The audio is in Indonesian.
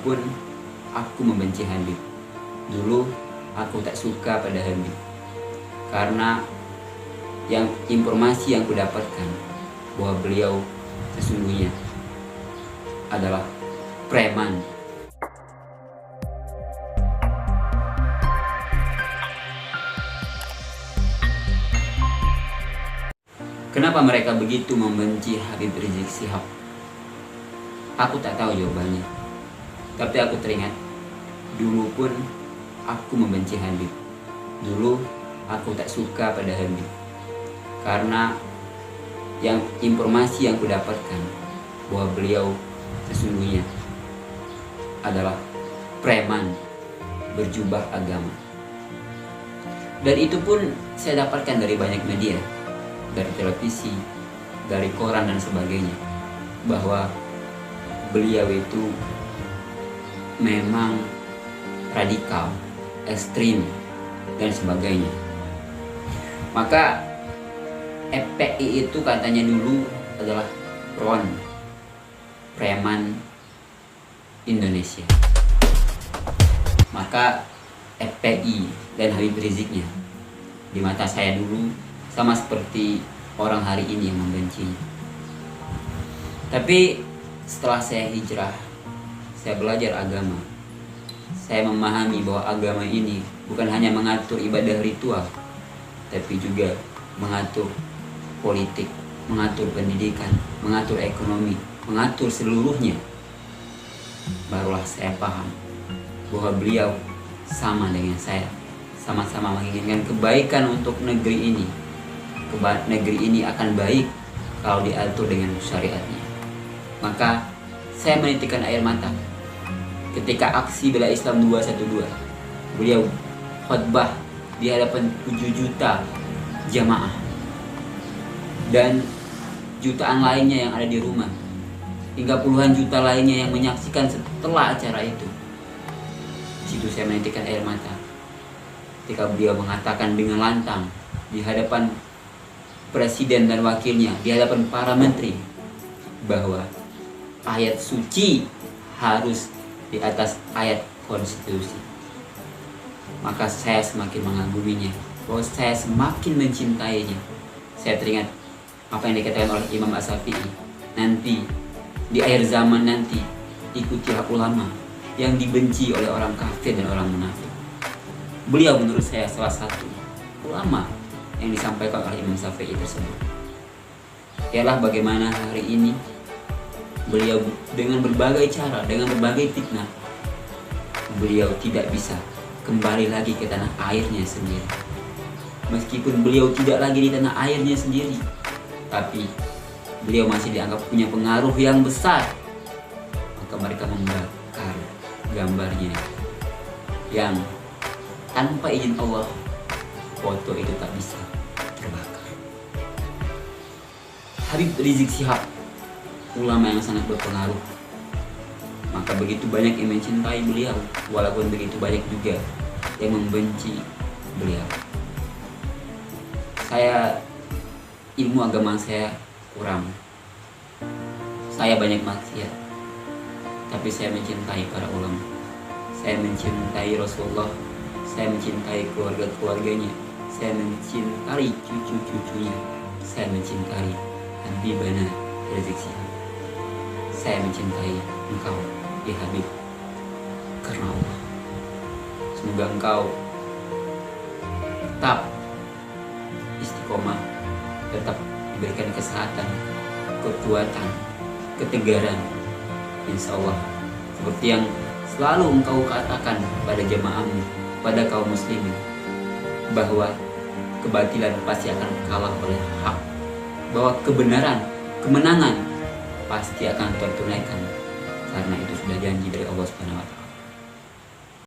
pun aku membenci Habib. Dulu aku tak suka pada Habib karena informasi yang kudapatkan bahwa beliau sesungguhnya adalah preman. Kenapa mereka begitu membenci Habib Rizik Syihab? Aku tak tahu jawabannya. Tapi aku teringat, dulu pun aku membenci Habib. Dulu aku tak suka pada Habib karena informasi yang kudapatkan bahwa beliau sesungguhnya adalah preman berjubah agama. Dan itu pun saya dapatkan dari banyak media, dari televisi, dari koran dan sebagainya, bahwa beliau itu memang radikal, ekstrim dan sebagainya. Maka FPI itu katanya dulu adalah preman Indonesia. Maka FPI dan Habib Riziknya di mata saya dulu sama seperti orang hari ini yang membencinya. Tapi setelah saya hijrah, saya belajar agama, saya memahami bahwa agama ini bukan hanya mengatur ibadah ritual, tapi juga mengatur politik, mengatur pendidikan, mengatur ekonomi, mengatur seluruhnya. Barulah saya paham bahwa beliau sama dengan saya, sama-sama menginginkan kebaikan untuk negeri ini. Negeri ini akan baik kalau diatur dengan syariatnya. Maka saya menitikkan air mata ketika aksi bela Islam 212. Beliau khutbah di hadapan 7 juta jamaah dan jutaan lainnya yang ada di rumah, hingga puluhan juta lainnya yang menyaksikan setelah acara itu. Di situ saya menitikkan air mata ketika beliau mengatakan dengan lantang di hadapan presiden dan wakilnya, di hadapan para menteri, bahwa ayat suci harus di atas ayat konstitusi. Maka saya semakin mengaguminya, bahwa saya semakin mencintainya. Saya teringat apa yang dikatakan oleh Imam As-Syafi'i, nanti di akhir zaman nanti ikutilah ulama yang dibenci oleh orang kafir dan orang munafik. Beliau menurut saya salah satu ulama yang disampaikan oleh Imam Syafi'i tersebut. Ialah bagaimana hari ini beliau dengan berbagai cara, dengan berbagai fitnah, beliau tidak bisa kembali lagi ke tanah airnya sendiri. Meskipun beliau tidak lagi di tanah airnya sendiri, tapi beliau masih dianggap punya pengaruh yang besar. Maka mereka membakar gambarnya yang tanpa izin Allah, foto itu tak bisa terbakar. Habib Rizik Syihab, ulama yang sangat berpengaruh. Maka begitu banyak yang mencintai beliau, walaupun begitu banyak juga yang membenci beliau. Ilmu agama saya kurang, saya banyak maksiat, tapi saya mencintai para ulama, saya mencintai Rasulullah, saya mencintai keluarga-keluarganya, saya mencintai cucu-cucunya, saya mencintai Habibana Rizik Syihab. Saya mencintai engkau, ya Habib, karena Allah. Semoga engkau tetap istiqomah, tetap diberikan kesehatan, kekuatan, ketegaran, insya Allah, seperti yang selalu engkau katakan pada jamaahmu, pada kaum muslimin, bahwa kebatilan pasti akan kalah oleh hak, bahwa kemenangan pasti akan tertunaikan, karena itu sudah janji dari Allah Subhanahu wa Ta'ala.